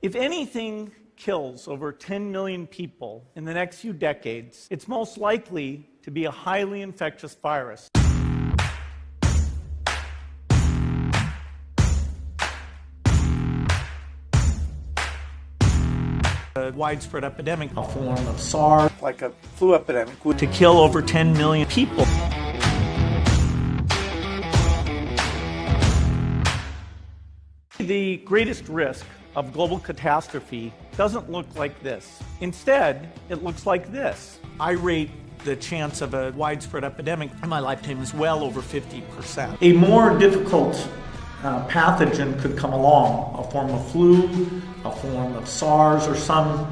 If anything kills over 10 million people in the next few decades, it's most likely to be a highly infectious virus. A widespread epidemic, a form of SARS, like a flu epidemic, would to kill over 10 million people. The greatest risk of global catastrophe doesn't look like this. Instead, it looks like this. I rate the chance of a widespread epidemic in my lifetime is well over 50%. A more difficult pathogen could come along, a form of flu, a form of SARS, or some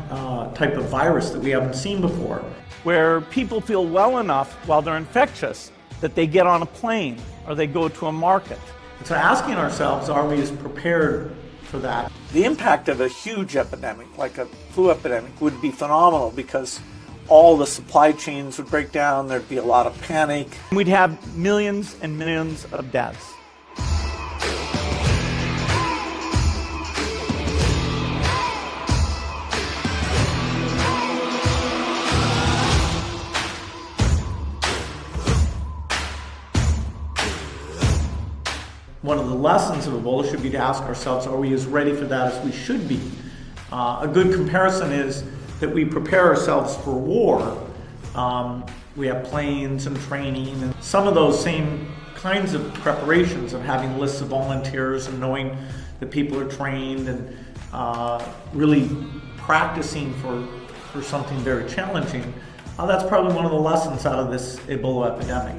type of virus that we haven't seen before, where people feel well enough while they're infectious that they get on a plane or they go to a market. So asking ourselves, are we as prepared for that? The impact of a huge epidemic, like a flu epidemic, would be phenomenal because all the supply chains would break down, there'd be a lot of panic. We'd have millions and millions of deaths. One of the lessons of Ebola should be to ask ourselves, are we as ready for that as we should be? A good comparison is that we prepare ourselves for war. We have planes and training, and some of those same kinds of preparations of having lists of volunteers and knowing that people are trained and really practicing for something very challenging. That's probably one of the lessons out of this Ebola epidemic.